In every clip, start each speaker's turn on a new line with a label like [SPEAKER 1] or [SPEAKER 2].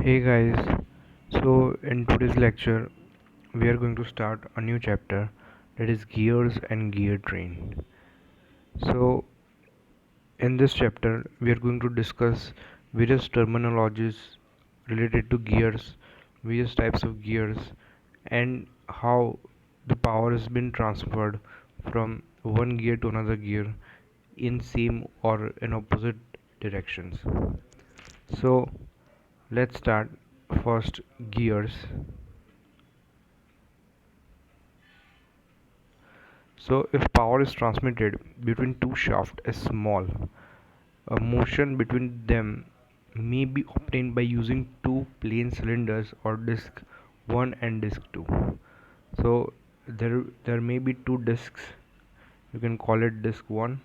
[SPEAKER 1] Hey guys, so in today's lecture, we are going to start a new chapter that is gears and gear train. So, in this chapter, we are going to discuss various terminologies related to gears, various types of gears, and how the power has been transferred from one gear to another gear in same or in opposite directions. So, let's start. First, gears. So if power is transmitted between two shafts is small, a motion between them may be obtained by using two plane cylinders or disk 1 and disk 2. So there may be two disks. You can call it disk 1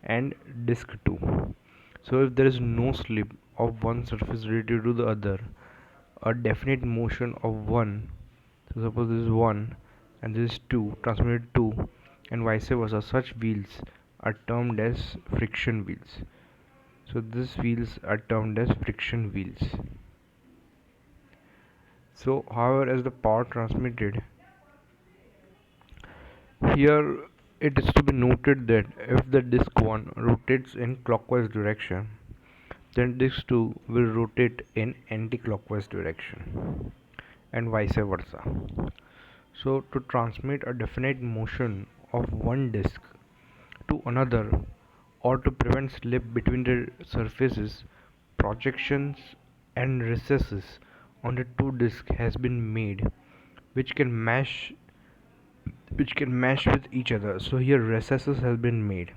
[SPEAKER 1] and disk 2. So if there is no slip of one surface related to the other, a definite motion of one, so suppose this is 1 and this is 2 transmitted 2 and vice versa, such wheels are termed as friction wheels. So these wheels are termed as friction wheels. So however, as the power transmitted here, it is to be noted that if the disk 1 rotates in clockwise direction, then disk 2 will rotate in anti-clockwise direction and vice versa. So to transmit a definite motion of one disk to another or to prevent slip between the surfaces, projections and recesses on the two disks has been made which can mesh with each other. So here recesses have been made.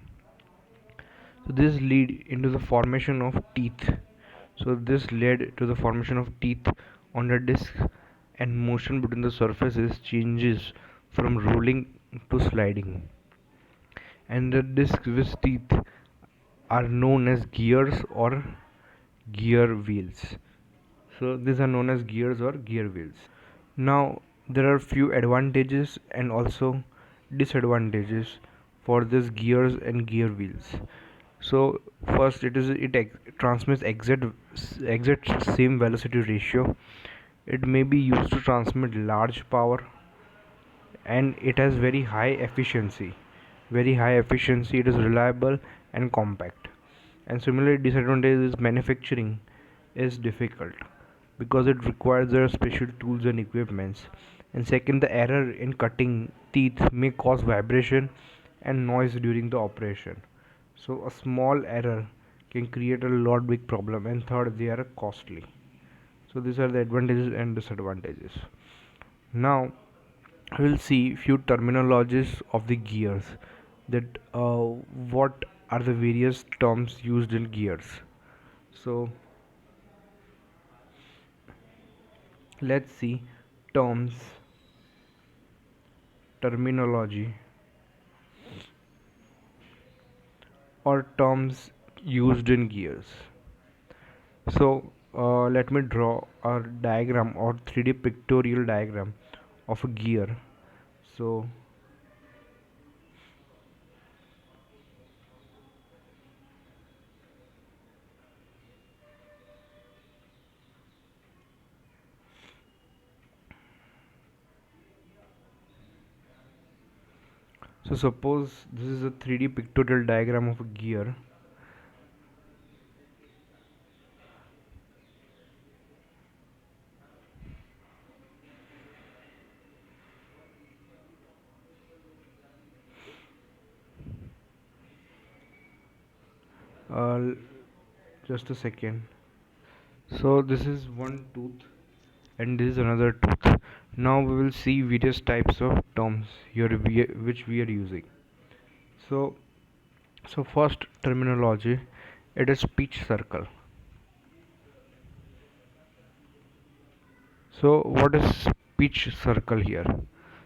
[SPEAKER 1] So this lead into the formation of teeth. So this led to the formation of teeth on the disc, and motion between the surfaces changes from rolling to sliding. And the discs with teeth are known as gears or gear wheels. So these are known as gears or gear wheels. Now there are few advantages and also disadvantages for this gears and gear wheels. So first, transmits exact same velocity ratio. It may be used to transmit large power, and it has very high efficiency. It is reliable and compact. And similarly, disadvantage is manufacturing is difficult because it requires special tools and equipments. And second, the error in cutting teeth may cause vibration and noise during the operation. So a small error can create a lot big problem. And third, they are costly. So these are the advantages and disadvantages. Now we'll see few terminologies of the gears, that what are the various terms used in gears. So let's see terms, terminology, or terms used in gears. So let me draw a diagram or 3D pictorial diagram of a gear. So suppose this is a 3D pictorial diagram of a gear. uh, just a second. So this is one tooth and this is another tooth. Now we will see various types of terms here which we are using. So first terminology, it is pitch circle. So what is pitch circle here?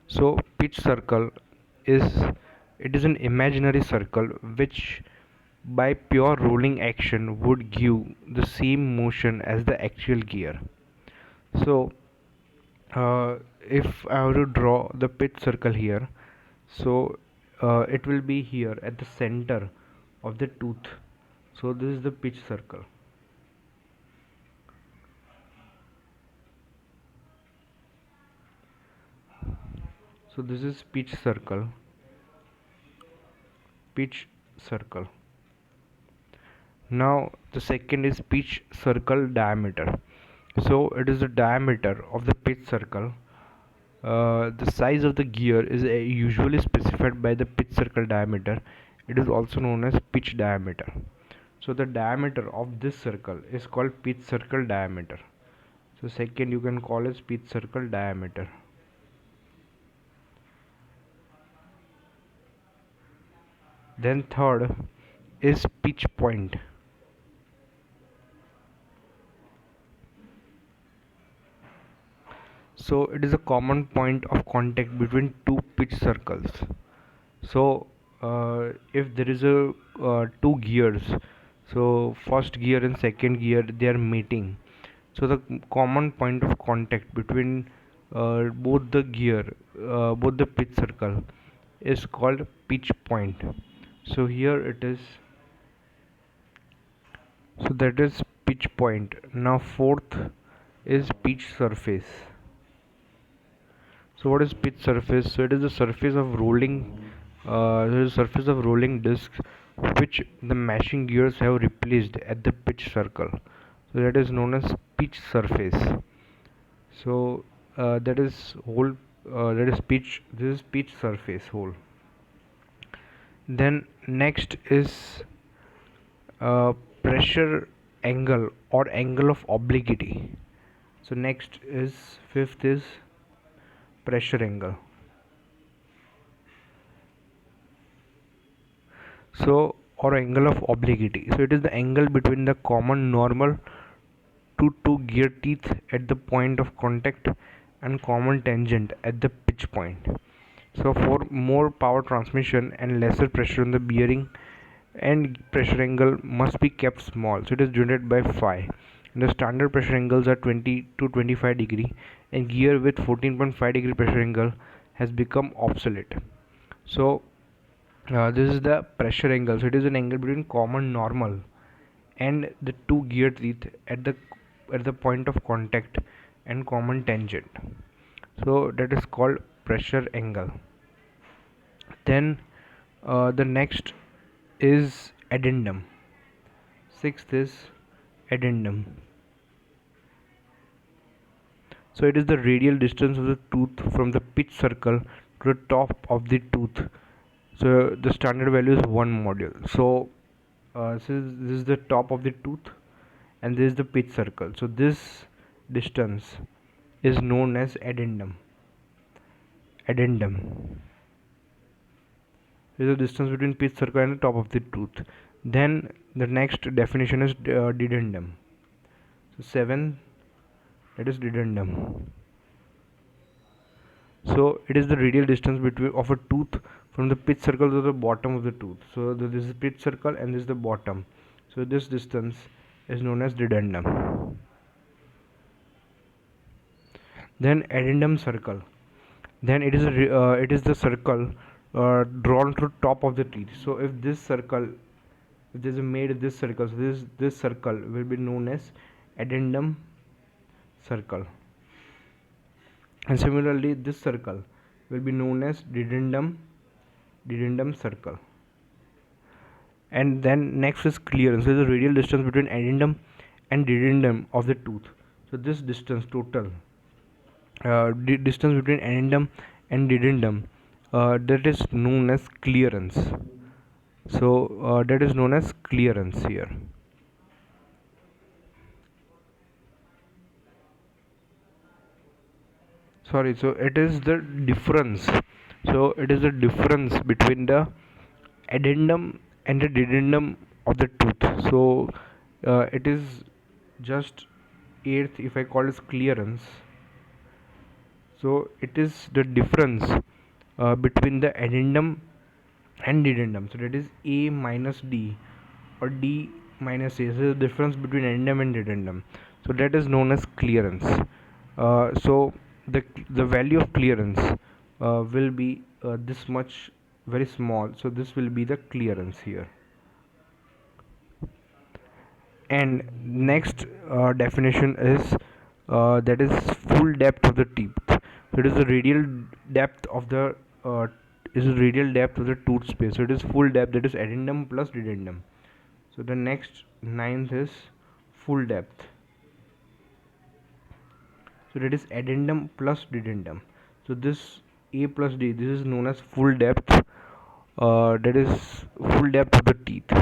[SPEAKER 1] So pitch circle is, it is an imaginary circle which by pure rolling action would give the same motion as the actual gear. So if I were to draw the pitch circle here, so it will be here at the center of the tooth. So this is the pitch circle. So this is pitch circle. Pitch circle. Now the second is pitch circle diameter. So it is the diameter of the pitch circle. The size of the gear is usually specified by the pitch circle diameter. It is also known as pitch diameter. So the diameter of this circle is called pitch circle diameter. So second you can call as pitch circle diameter. Then third is pitch point. So it is a common point of contact between two pitch circles. So if there is a two gears, so first gear and second gear, they are meeting. So the common point of contact between both the gear, both the pitch circle, is called pitch point. So here it is. So that is pitch point. Now fourth is pitch surface. So what is pitch surface? So it is the surface of rolling discs which the mashing gears have replaced at the pitch circle. So that is known as pitch surface. So that is whole. That is pitch. This is pitch surface whole. Then next is pressure angle or angle of obliquity. So next is fifth is pressure angle. So or angle of obliquity. So it is the angle between the common normal to two gear teeth at the point of contact and common tangent at the pitch point. So for more power transmission and lesser pressure on the bearing, and pressure angle must be kept small, so it is denoted by phi. And the standard pressure angles are 20 to 25 degree, and gear with 14.5 degree pressure angle has become obsolete. So this is the pressure angle. So it is an angle between common normal and the two gear teeth at the point of contact and common tangent. So that is called pressure angle. Then the next is addendum. Sixth is addendum. So it is the radial distance of the tooth from the pitch circle to the top of the tooth. So the standard value is 1 module. So this is the top of the tooth and this is the pitch circle. So this distance is known as addendum. Addendum. This is the distance between pitch circle and the top of the tooth. Then the next definition is dedendum. So 7, that is dedendum. So it is the radial distance between of a tooth from the pitch circle to the bottom of the tooth. So this is pitch circle and this is the bottom. So this distance is known as dedendum. Then addendum circle. Then it is the circle drawn to top of the teeth. So if this circle, if there is made this circle, so this circle will be known as addendum circle. And similarly this circle will be known as dedendum circle. And then next is clearance. So the radial distance between addendum and dedendum of the tooth. So this distance total distance between addendum and dedendum, that is known as clearance. So that is known as clearance here. Sorry, so it is the difference. So it is the difference between the addendum and the dedendum of the tooth. So it is just eighth if I call it clearance. So it is the difference between the addendum and dedendum. So that is A minus D or D minus A. So the difference between addendum and dedendum. So that is known as clearance. So the value of clearance will be this much, very small. So this will be the clearance here. And next definition is that is full depth of the teeth. So it is the radial depth of the tooth space. So it is full depth, that is addendum plus dedendum. So the next ninth is full depth. So that is addendum plus dedendum. So this A plus D, this is known as full depth. That is full depth of the teeth.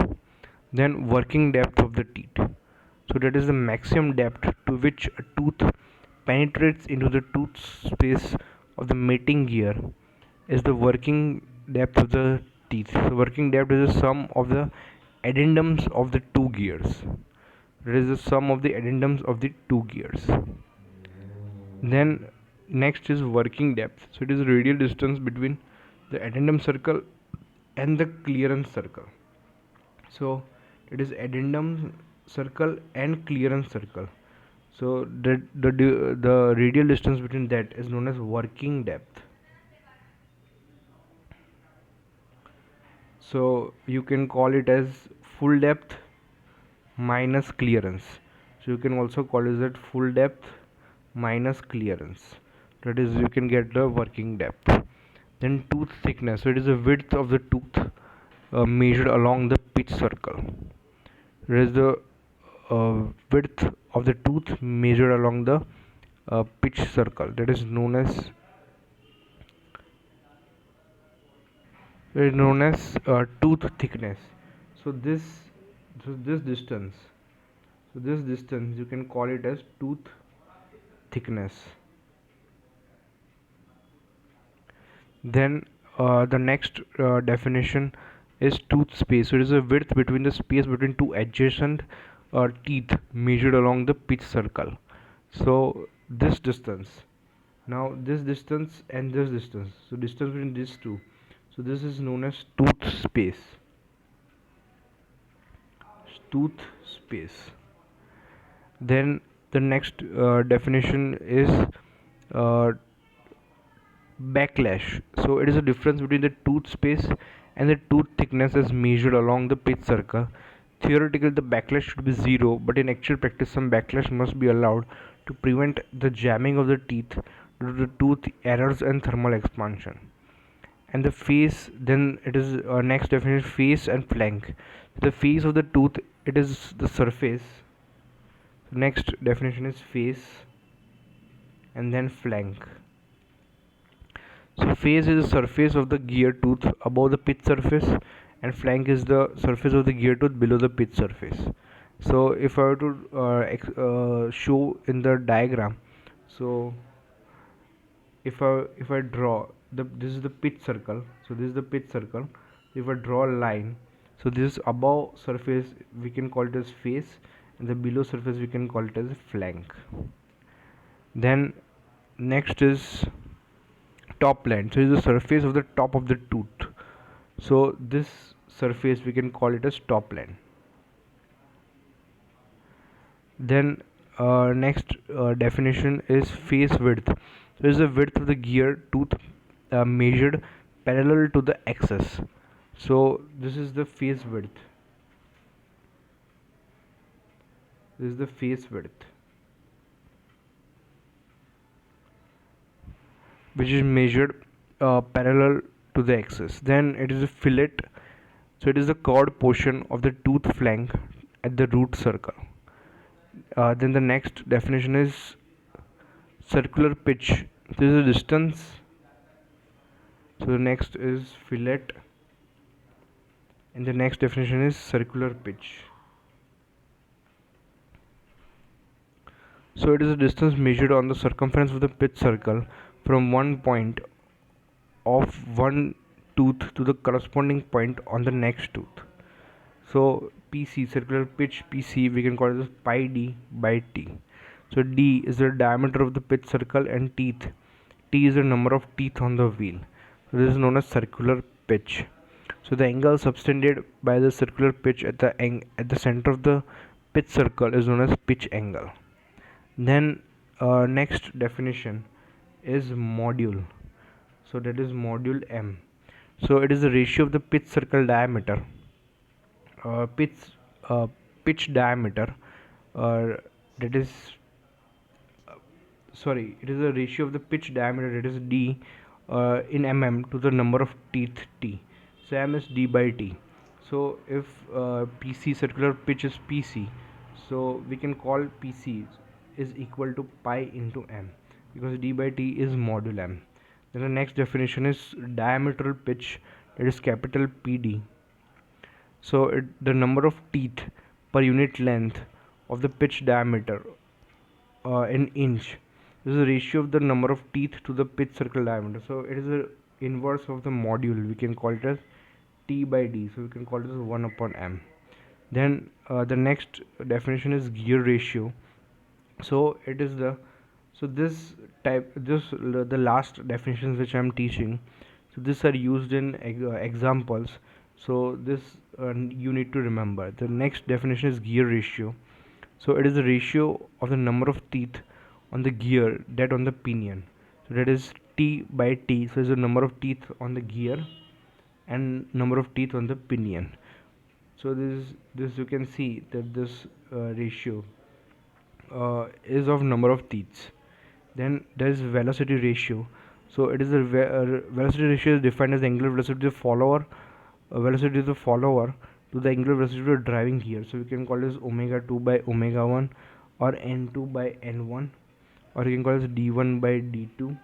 [SPEAKER 1] Then working depth of the teeth. So that is the maximum depth to which a tooth penetrates into the tooth space of the mating gear is the working depth of the teeth. So working depth is the sum of the addendums of the two gears. That is the sum of the addendums of the two gears. Then next is working depth. So it is the radial distance between the addendum circle and the clearance circle. So it is addendum circle and clearance circle. So the radial distance between that is known as working depth. So you can call it as full depth minus clearance. So you can also call it that full depth minus clearance. That is, you can get the working depth. Then tooth thickness. So it is the width of the tooth measured along the pitch circle. It is the width of the tooth measured along the pitch circle. That is known as tooth thickness. So this distance. So this distance you can call it as tooth thickness. Then the next definition is tooth space. So it is a width between the space between two adjacent teeth measured along the pitch circle. So this distance, now this distance and this distance, so distance between these two, so this is known as tooth space. Tooth space. Then the next definition is uh, backlash. So it is a difference between the tooth space and the tooth thickness as measured along the pitch circle. Theoretically, the backlash should be zero, but in actual practice, some backlash must be allowed to prevent the jamming of the teeth due to tooth errors and thermal expansion. And the face, then it is next definition, face and flank. The face of the tooth, it is the surface. Next definition is face and then flank. So face is the surface of the gear tooth above the pitch surface, and flank is the surface of the gear tooth below the pitch surface. So if I were to show in the diagram, so if I draw this is the pitch circle, so this is the pitch circle. If I draw a line, so this above surface we can call it as face, and the below surface we can call it as flank. Then next is top plane. So it is the surface of the top of the tooth. So this surface we can call it as top plane. Then next definition is face width. So it is the width of the gear tooth measured parallel to the axis. So this is the face width. This is the face width, which is measured parallel to the axis. Then it is a fillet. So it is the curved portion of the tooth flank at the root circle. Then the next definition is circular pitch. This is the distance. So the next is fillet, and the next definition is circular pitch. So it is a distance measured on the circumference of the pitch circle from one point of one tooth to the corresponding point on the next tooth. So PC, circular pitch PC, we can call it as pi d by t. So d is the diameter of the pitch circle, and teeth, t is the number of teeth on the wheel. So this is known as circular pitch. So the angle subtended by the circular pitch at the center of the pitch circle is known as pitch angle. Then next definition is module. So that is module m. So it is the ratio of the pitch circle diameter, uh, pitch pitch diameter, that is sorry, it is a ratio of the pitch diameter, that is d, in mm, to the number of teeth t. So m is d by t. So if pc, circular pitch, is pc, so we can call pc is equal to pi into m, because d by t is module m. Then the next definition is diametral pitch, that is capital PD. So the number of teeth per unit length of the pitch diameter in inch. This is the ratio of the number of teeth to the pitch circle diameter. So it is the inverse of the module. We can call it as T by D. So we can call it as 1 upon M. Then the next definition is gear ratio. So it is the, so this type, this the last definitions which I am teaching, so these are used in examples. So this you need to remember. The next definition is gear ratio. So it is the ratio of the number of teeth on the gear that on the pinion. So that is T by T. So it's the number of teeth on the gear and number of teeth on the pinion. So this you can see that this ratio is of number of teeth. Then there is velocity ratio. So it is the velocity ratio is defined as the angular velocity of the follower, velocity of the follower to the angular velocity of the driving gear. So we can call this omega 2 by omega 1, or n2 by n1, or you can call it d1 by d2,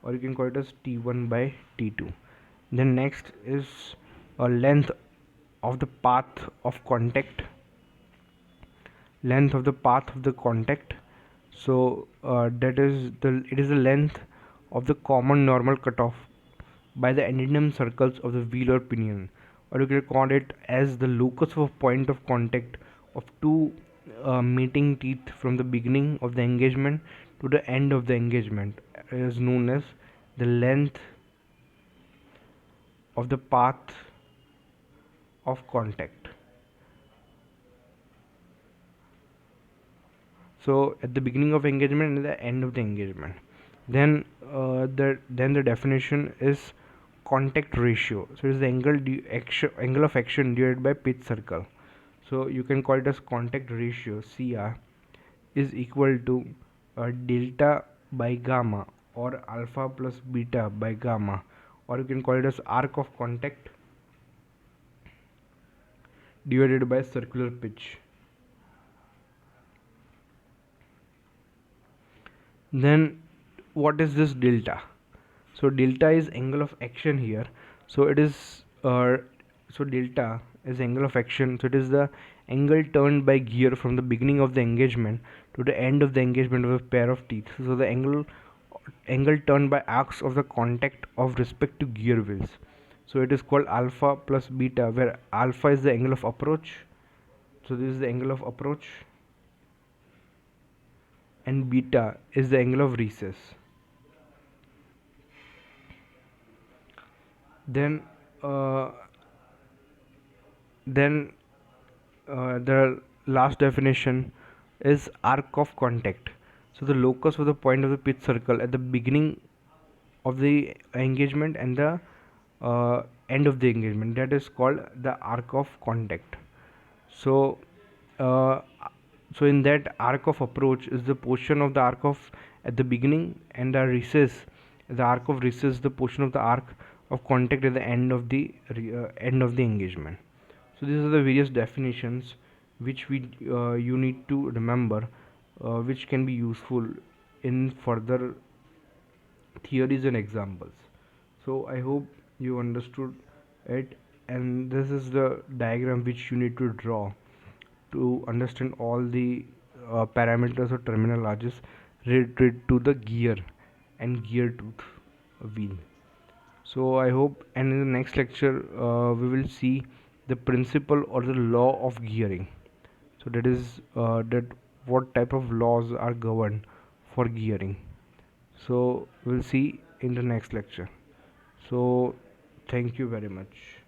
[SPEAKER 1] or you can call it as t1 by t2. Then next is a length of the path of contact, length of the path of the contact. So that is the, it is the length of the common normal cutoff by the addendum circles of the wheel or pinion, or you can call it as the locus of a point of contact of two meeting teeth from the beginning of the engagement to the end of the engagement, is known as the length of the path of contact. So at the beginning of engagement and the end of the engagement. Then the definition is contact ratio. So it is the angle of action divided by pitch circle. So you can call it as contact ratio, CR, is equal to delta by gamma, or alpha plus beta by gamma, or you can call it as arc of contact divided by circular pitch. Then what is this delta? So delta is angle of action here. So it is so delta is angle of action. So it is the angle turned by gear from the beginning of the engagement to the end of the engagement of a pair of teeth. So the angle turned by arcs of the contact of respect to gear wheels. So it is called alpha plus beta, where alpha is the angle of approach. So this is the angle of approach, and beta is the angle of recess. Then uh, then the last definition is arc of contact. So the locus of the point of the pitch circle at the beginning of the engagement and the end of the engagement, that is called the arc of contact. So uh, so in that, arc of approach is the portion of the arc of at the beginning, and the arc of recess, the portion of the arc of contact at the end of the engagement. So these are the various definitions which we you need to remember, which can be useful in further theories and examples. So I hope you understood it, and this is the diagram which you need to draw to understand all the parameters or terminologies related to the gear and gear tooth wheel. So I hope, and in the next lecture we will see the principle or the law of gearing. So that is that what type of laws are governed for gearing. So we'll see in the next lecture. So thank you very much.